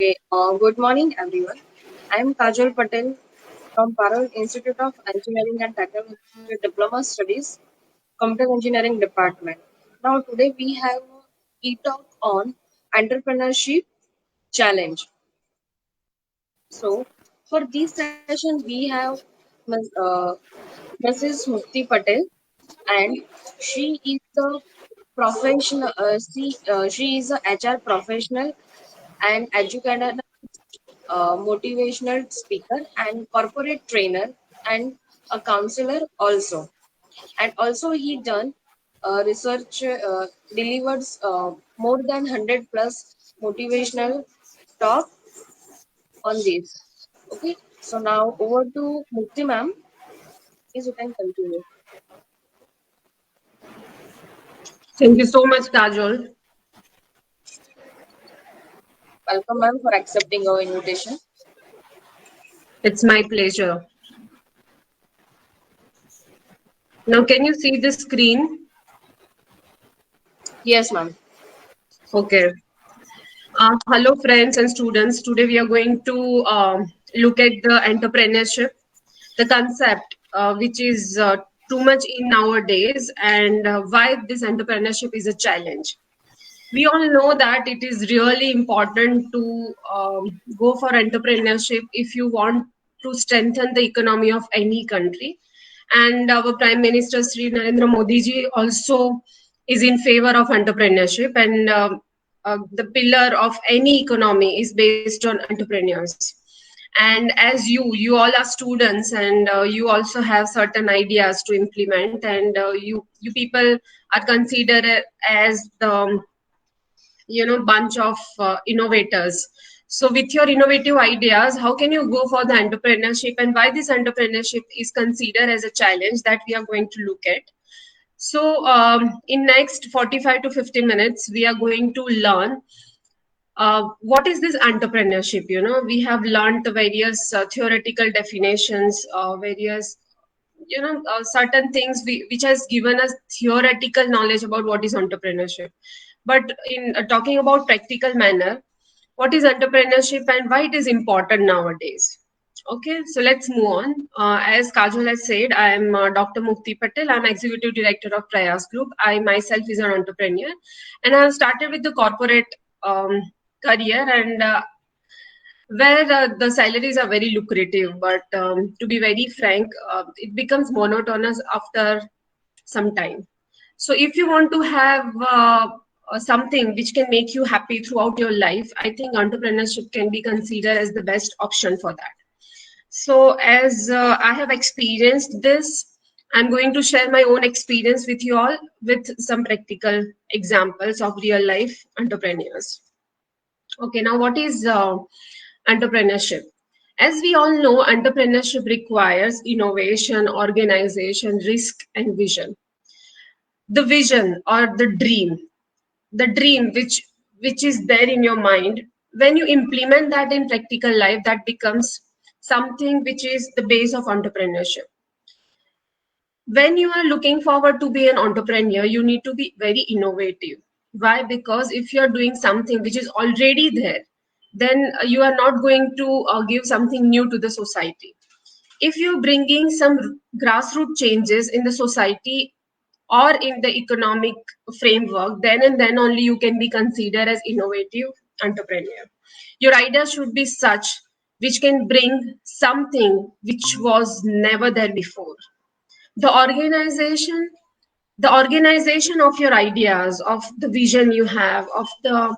Good morning, everyone. I am Kajal Patel from Parul Institute of Engineering and Technology Diploma Studies, Computer Engineering Department. Now, today we have a talk on entrepreneurship challenge. So, for this session, we have Ms. Mrs. Mukti Patel, and she is the professional. She is a HR professional and educator, motivational speaker and corporate trainer and a counselor also. And also he done research, delivers more than 100 plus motivational talk on this. Okay, so now over to Mukti ma'am. Please you can continue. Thank you so much, Kajol. Welcome ma'am for accepting our invitation. It's my pleasure. Now, can you see the screen? Yes ma'am. Okay. Hello, friends and students. Today we are going to look at the entrepreneurship, the concept which is too much in nowadays, and why this entrepreneurship is a challenge. We all know that it is really important to go for entrepreneurship if you want to strengthen the economy of any country. And our Prime Minister Sri Narendra Modi ji also is in favor of entrepreneurship, and the pillar of any economy is based on entrepreneurs. And as you all are students, and you also have certain ideas to implement, and you people are considered as the bunch of innovators. So with your innovative ideas, how can you go for the entrepreneurship, and why this entrepreneurship is considered as a challenge that we are going to look at. So in next 45 to 50 minutes we are going to learn what is this entrepreneurship. We have learned the various theoretical definitions, various certain things which has given us theoretical knowledge about what is entrepreneurship. But in talking about practical manner, what is entrepreneurship and why it is important nowadays. Okay, so let's move on. As Kajol has said, I am Dr. Mukti Patel. I'm Executive Director of Prayas Group. I myself is an entrepreneur, and I have started with the corporate um, career, and where the salaries are very lucrative, but to be very frank, it becomes monotonous after some time. So if you want to have something which can make you happy throughout your life, I think entrepreneurship can be considered as the best option for that. So as I have experienced this, I'm going to share my own experience with you all with some practical examples of real life entrepreneurs. Okay, now what is entrepreneurship? As we all know, entrepreneurship requires innovation, organization, risk, and vision. The vision or the dream which is there in your mind, when you implement that in practical life, that becomes something which is the base of entrepreneurship. When you are looking forward to be an entrepreneur, you need to be very innovative. Why? Because if you are doing something which is already there, then you are not going to give something new to the society. If you're bringing some grassroots changes in the society or in the economic framework, then and then only you can be considered as innovative entrepreneur. Your idea should be such which can bring something which was never there before. The organization the organization of your ideas, of the vision you have, of the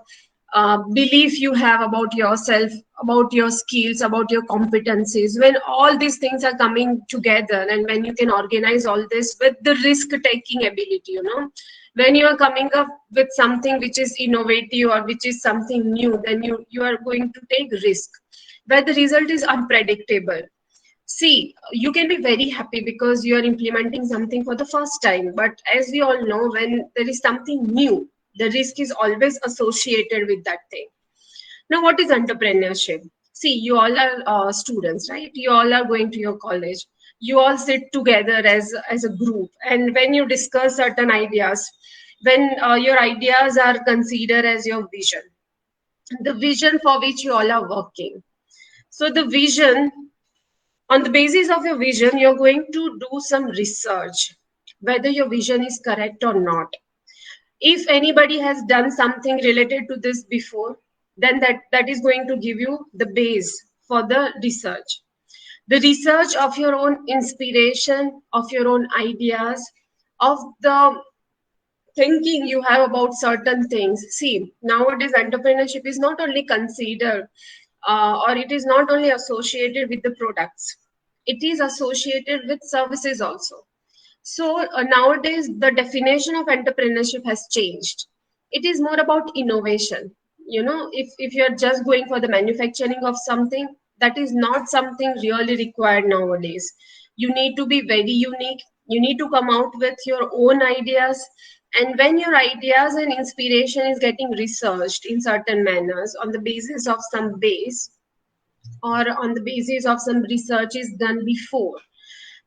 belief you have about yourself, about your skills, about your competencies, when all these things are coming together, and when you can organize all this with the risk taking ability, when you are coming up with something which is innovative or which is something new, then you are going to take risk where the result is unpredictable. See, you can be very happy because you are implementing something for the first time. But as we all know, when there is something new, the risk is always associated with that thing. Now, what is entrepreneurship? See, you all are students, right? You all are going to your college. You all sit together as a group. And when you discuss certain ideas, when your ideas are considered as your vision, the vision for which you all are working. So the vision, on the basis of your vision, you're going to do some research whether your vision is correct or not. If anybody has done something related to this before, then that is going to give you the base for the research of your own inspiration, of your own ideas, of the thinking you have about certain things. See, nowadays entrepreneurship is not only considered or it is not only associated with the products, it is associated with services also. So nowadays, the definition of entrepreneurship has changed. It is more about innovation. You know, if you're just going for the manufacturing of something, that is not something really required nowadays. You need to be very unique. You need to come out with your own ideas. And when your ideas and inspiration is getting researched in certain manners on the basis of some base or on the basis of some research is done before,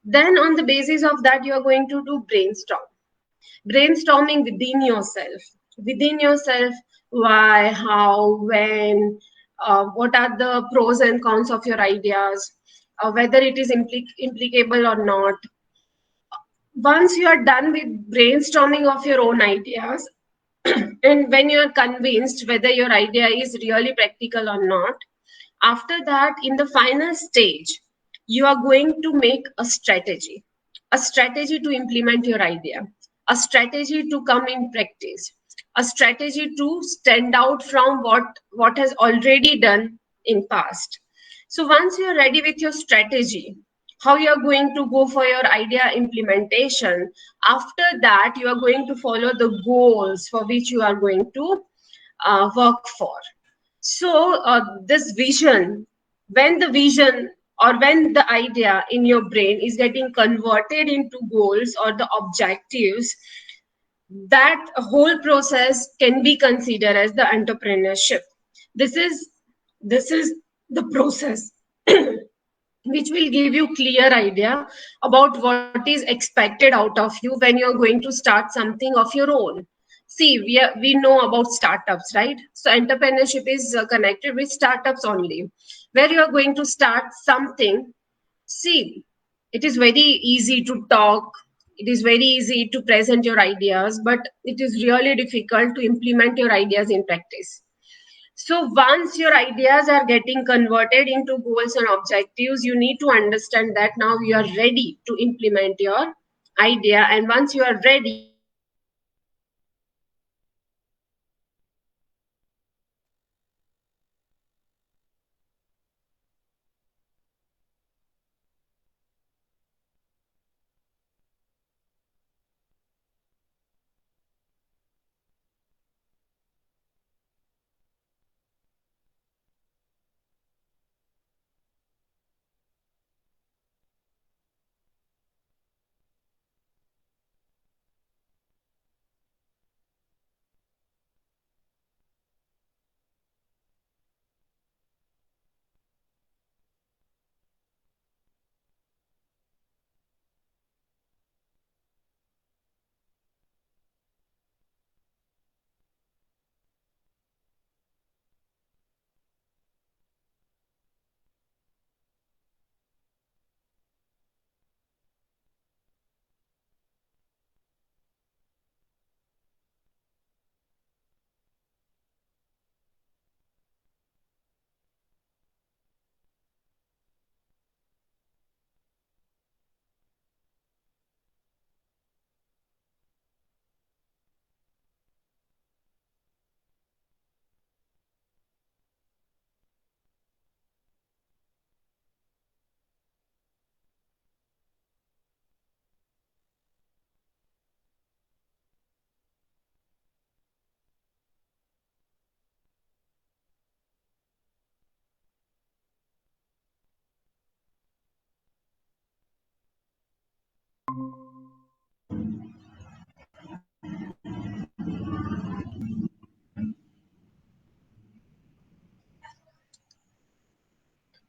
then on the basis of that you are going to do brainstorming within yourself, why, how, when, what are the pros and cons of your ideas, whether it is implicable or not. Once you are done with brainstorming of your own ideas, and when you are convinced whether your idea is really practical or not, after that, in the final stage, you are going to make a strategy to implement your idea, a strategy to come in practice, a strategy to stand out from what has already done in past. So once you are ready with your strategy, how you are going to go for your idea implementation, after that you are going to follow the goals for which you are going to work for. So, this vision, when the vision or when the idea in your brain is getting converted into goals or the objectives, that whole process can be considered as the entrepreneurship. This is this is the process which will give you clear idea about what is expected out of you when you're going to start something of your own. See, we know about startups, right? So entrepreneurship is connected with startups only, where you are going to start something. See, it is very easy to talk, it is very easy to present your ideas, but it is really difficult to implement your ideas in practice. So once your ideas are getting converted into goals and objectives, you need to understand that now you are ready to implement your idea. And once you are ready, you are going to start implementing your idea. So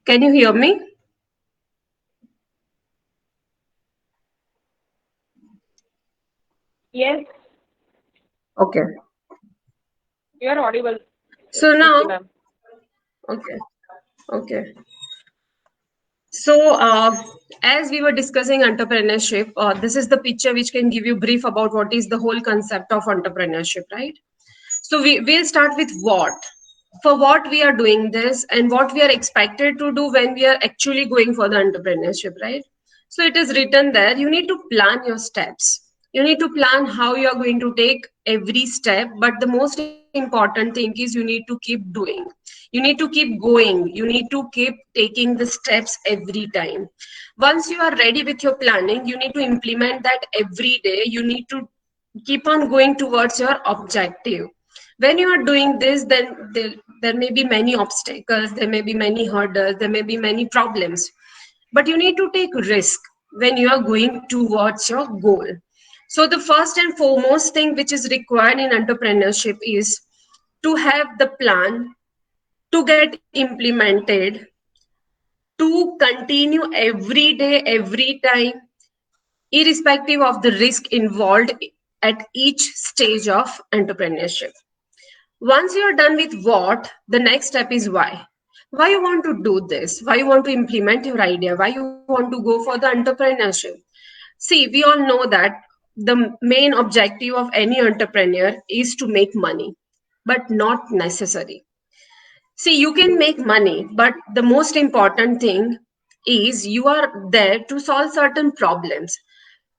can you hear me? Yes, Okay. you are audible. So Okay, now, ma'am. okay, okay. So, as we were discussing entrepreneurship, this is the picture which can give you brief about what is the whole concept of entrepreneurship, right? So we'll start with what. For what we are doing this and what we are expected to do when we are actually going for the entrepreneurship, right? So it is written there, you need to plan your steps. You need to plan how you are going to take every step, but the most important thing is you need to keep doing. You need to keep going. You need to keep taking the steps every time. Once you are ready with your planning, you need to implement that every day. You need to keep on going towards your objective. When you are doing this, then there may be many obstacles, there may be many hurdles, there may be many problems, but you need to take risk when you are going towards your goal. So the first and foremost thing which is required in entrepreneurship is to have the plan to get implemented, to continue every day, every time, irrespective of the risk involved at each stage of entrepreneurship. Once you are done with what, the next step is why. Why you want to do this? Why you want to implement your idea? Why you want to go for the entrepreneurship? See, we all know that the main objective of any entrepreneur is to make money, but not necessary. See, you can make money, but the most important thing is you are there to solve certain problems,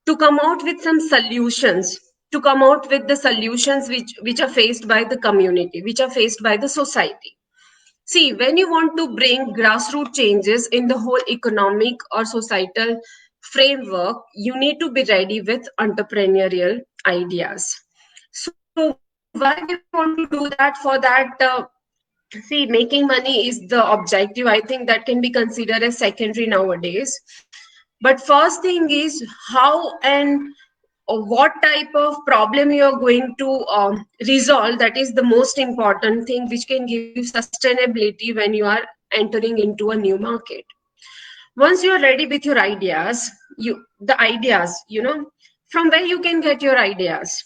to come out with some solutions, to come out with the solutions which are faced by the community, which are faced by the society. See, when you want to bring grassroots changes in the whole economic or societal framework, you need to be ready with entrepreneurial ideas. So, why we want to do that? For that, see, making money is the objective. I think that can be considered as secondary nowadays. But first thing is how and what type of problem you are going to resolve. That is the most important thing, which can give you sustainability when you are entering into a new market. Once you are ready with your ideas, from where you can get your ideas.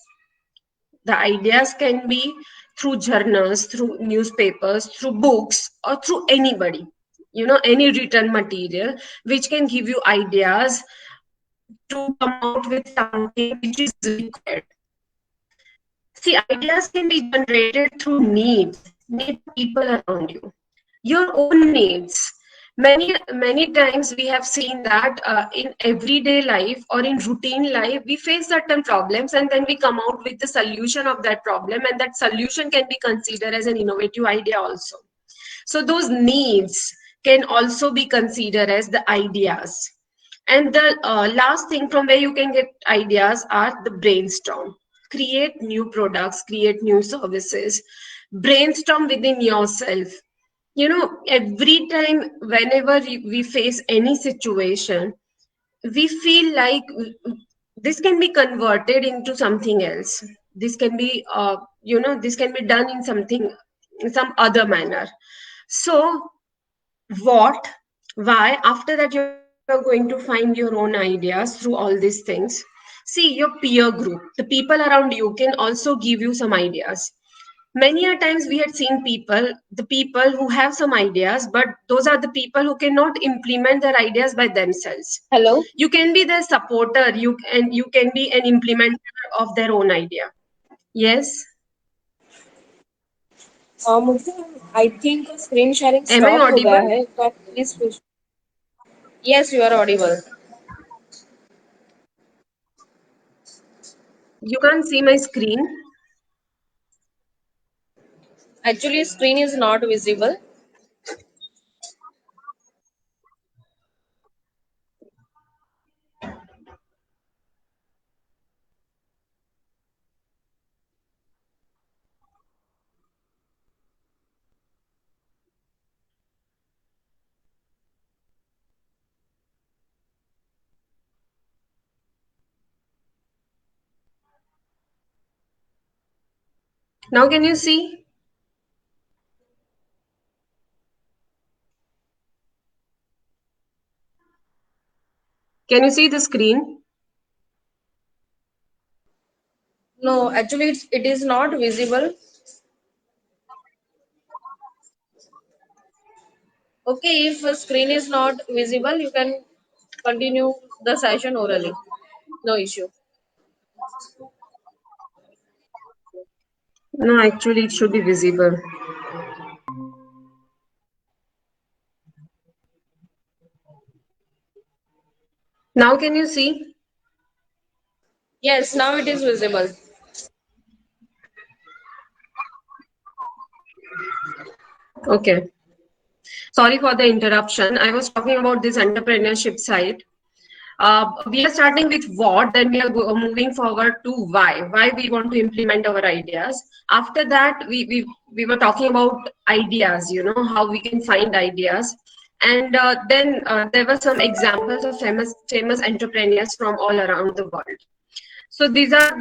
The ideas can be through journals, through newspapers, through books, or through anybody. Any written material which can give you ideas to come out with something which is required. See, ideas can be generated through needs of people around you, your own needs. Many times we have seen that in everyday life or in routine life, we face certain problems and then we come out with the solution of that problem, and that solution can be considered as an innovative idea also. So those needs can also be considered as the ideas. And the last thing from where you can get ideas are the brainstorm. Create new products, create new services, brainstorm within yourself. Every time, whenever we face any situation, we feel like this can be converted into something else. This can be, this can be done in something, in some other manner. So, what, why, after that, you're going to find your own ideas through all these things. See, your peer group, the people around you can also give you some ideas. Many a times we had seen the people who have some ideas, but those are the people who cannot implement their ideas by themselves. Hello. You can be their supporter, you can be an implementer of their own idea. Yes. मुझे I think screen sharing Am I stop हो गया audible? है तो आप please yes you are audible You can't see my screen. Actually screen is not visible Now can you see? Can you see the screen? No actually it is not visible Okay, if a screen is not visible, you can continue the session orally. No issue. No, actually, it should be visible. Now, can you see? Yes, now it is visible. Okay. Sorry for the interruption. I was talking about this entrepreneurship side. We are starting with what, then we are moving forward to why we want to implement our ideas. After that, we were talking about ideas, how we can find ideas. And then there were some examples of famous entrepreneurs from all around the world. So these are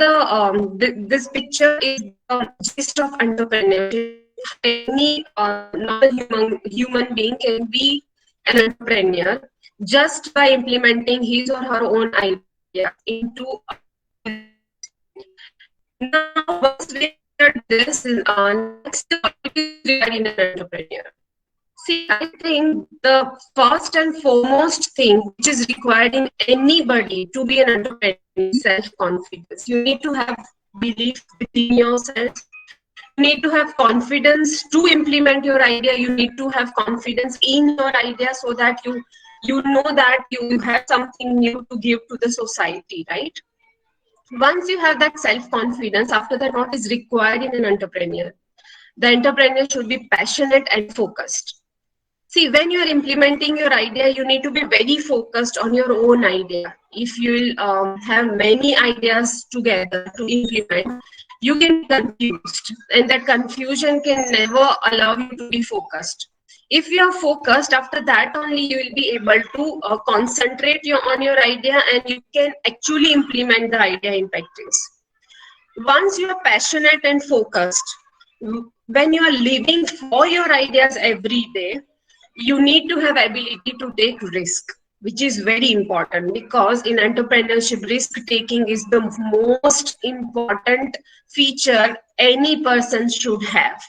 this picture is the gist of entrepreneurship. Any normal human being can be an entrepreneur just by implementing his or her own idea into now. Once we entered this, next what is required in an entrepreneur? See, I think the first and foremost thing which is required in anybody to be an entrepreneur is self-confidence. You need to have belief within yourself. You need to have confidence to implement your idea. You need to have confidence in your idea so that you know that you have something new to give to the society, right? Once you have that self-confidence, after that, what is required in an entrepreneur? The entrepreneur should be passionate and focused. See, when you are implementing your idea, you need to be very focused on your own idea. If you have many ideas together to implement, you can be confused, and that confusion can never allow you to be focused. If you are focused, after that only you will be able to concentrate on your idea, and you can actually implement the idea in practice. Once you are passionate and focused, when you are living for your ideas every day, you need to have ability to take risk, which is very important, because in entrepreneurship risk taking is the most important feature any person should have.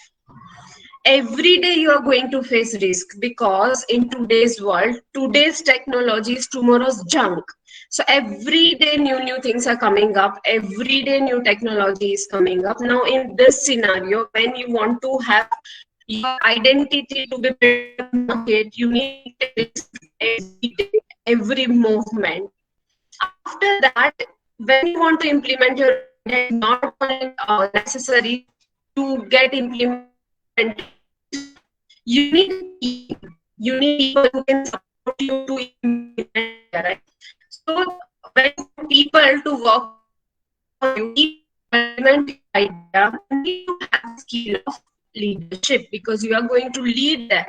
Every day you are going to face risk, because in today's world, today's technology is tomorrow's junk. So every day new things are coming up, every day new technology is coming up. Now in this scenario, when you want to have your identity to be built in the market, you need to take risk every day, every movement. After that, when you want to implement your idea, it's not only necessary to get implemented. You need a team. You need people who can support you to implement it, right? So when you want people to work on you, implement your idea, you need to have the skill of leadership, because you are going to lead them.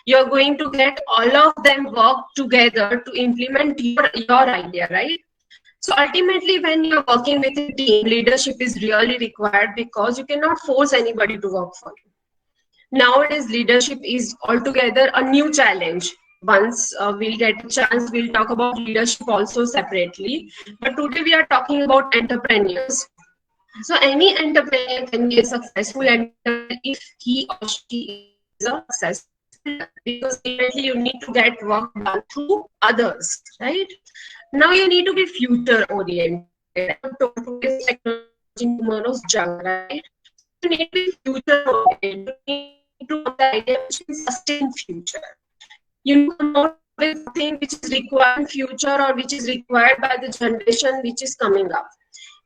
You are going to get all of them work together to implement your idea, right? So ultimately, when you're working with a team, leadership is really required, because you cannot force anybody to work for you. Nowadays, leadership is altogether a new challenge. Once we'll get a chance, we'll talk about leadership also separately. But today we are talking about entrepreneurs. So any entrepreneur can be a successful entrepreneur if he or she is a successful, because ultimately you need to get work done through others, right? Now you need to be future oriented. Today's technology, tomorrow's junk, right? So you need to be future oriented. You need to have the idea which can sustain future. You need to come out with something which is required in future, or which is required by the generation which is coming up.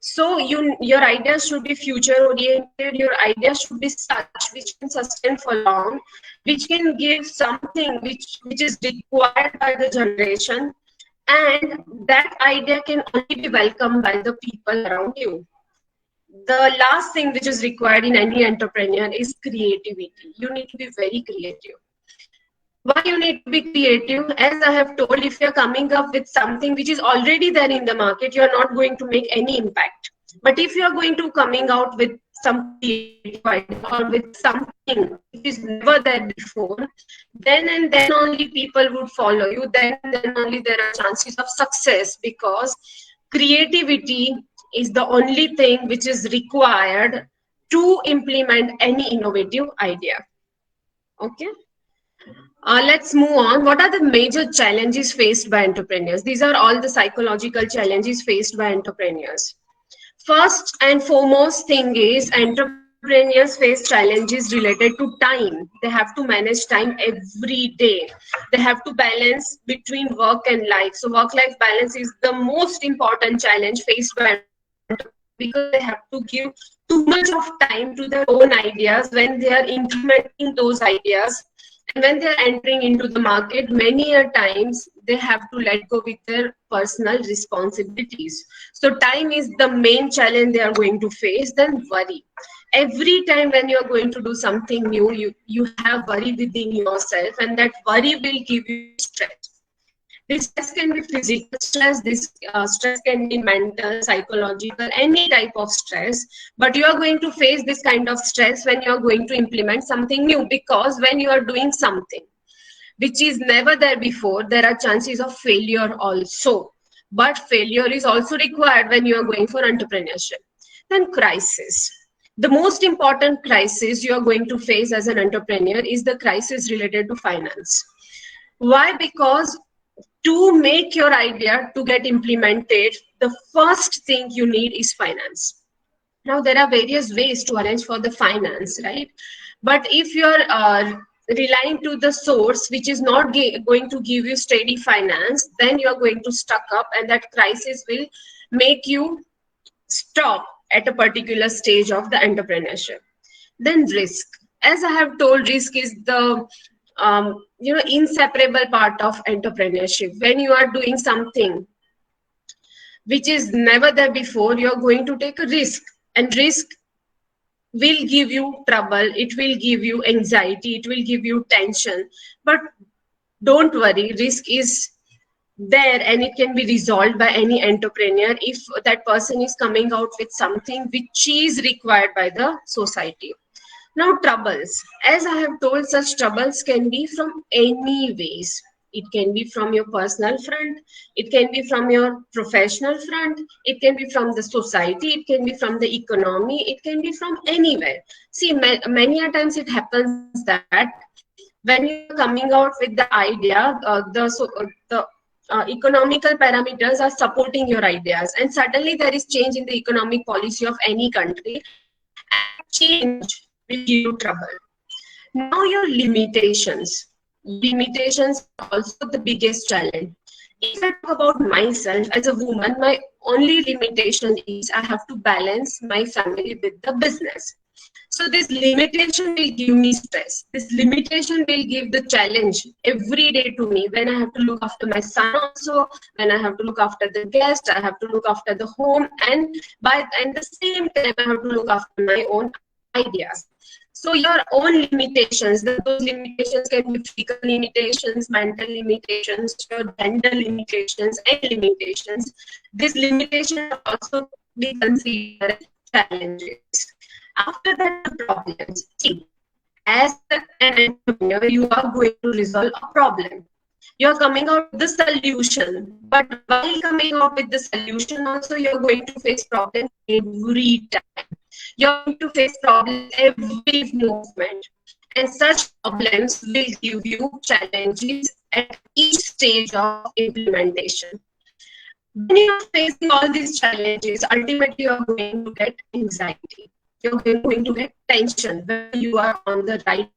So your ideas should be future oriented. Your ideas should be such which can sustain for long, which can give something which is required by the generation, and that idea can only be welcomed by the people around you. The last thing which is required in any entrepreneur is creativity. You need to be very creative. Why you need to be creative? As I have told, if you're coming up with something which is already there in the market, you're not going to make any impact. But if you're going to coming out with some creative idea, or with something which is never there before, then and then only people would follow you. Then only there are chances of success, because creativity is the only thing which is required to implement any innovative idea. Okay. Let's move on. What are the major challenges faced by entrepreneurs? These are all the psychological challenges faced by entrepreneurs. First and foremost thing is entrepreneurs face challenges related to time. They have to manage time every day. They have to balance between work and life. So work-life balance is the most important challenge faced by entrepreneurs because they have to give too much of time to their own ideas when they are implementing those ideas, and when they are entering into the market, many a times they have to let go with their personal responsibilities. So time is the main challenge they are going to face. Then worry. Every time when you are going to do something new, you have worry within yourself, and that worry will give you stress. This stress can be physical stress, this stress can be mental, psychological, any type of stress. But you are going to face this kind of stress when you are going to implement something new, because when you are doing something which is never there before, there are chances of failure also. But failure is also required when you are going for entrepreneurship. Then crisis. The most important crisis you are going to face as an entrepreneur is the crisis related to finance. Why? Because to make your idea to get implemented, the first thing you need is finance. Now there are various ways to arrange for the finance, right? But if you're relying to the source which is not going to give you steady finance, then you're going to stuck up, and that crisis will make you stop at a particular stage of the entrepreneurship. Then risk. As I have told, risk is the inseparable part of entrepreneurship. When you are doing something which is never there before, you're going to take a risk, and risk will give you trouble, it will give you anxiety, it will give you tension. But don't worry, risk is there and it can be resolved by any entrepreneur if that person is coming out with something which is required by the society. Now, troubles. As I have told, such troubles can be from any ways. It can be from your personal front, it can be from your professional front, it can be from the society, it can be from the economy, it can be from anywhere. See, many a times it happens that when you are coming out with the idea, the economical parameters are supporting your ideas, and suddenly there is change in the economic policy of any country, and that change will give you trouble. Now your limitations. Limitations are also the biggest challenge. If I talk about myself as a woman, my only limitation is I have to balance my family with the business. So this limitation will give me stress. This limitation will give the challenge every day to me, when I have to look after my son also, when I have to look after the guest, I have to look after the home, and at the same time I have to look after my own ideas. So your own limitations, those limitations can be physical limitations, mental limitations, your gender limitations, and limitations. These limitations are also be considered as challenges. After that, the problems. See, as an entrepreneur, you are going to resolve a problem. You're coming out with the solution, but while coming out with the solution, also you're going to face problems every time. You're going to face problems every movement, and such problems will give you challenges at each stage of implementation. When you're facing all these challenges, ultimately you're going to get anxiety. You're going to get tension whether you are on the right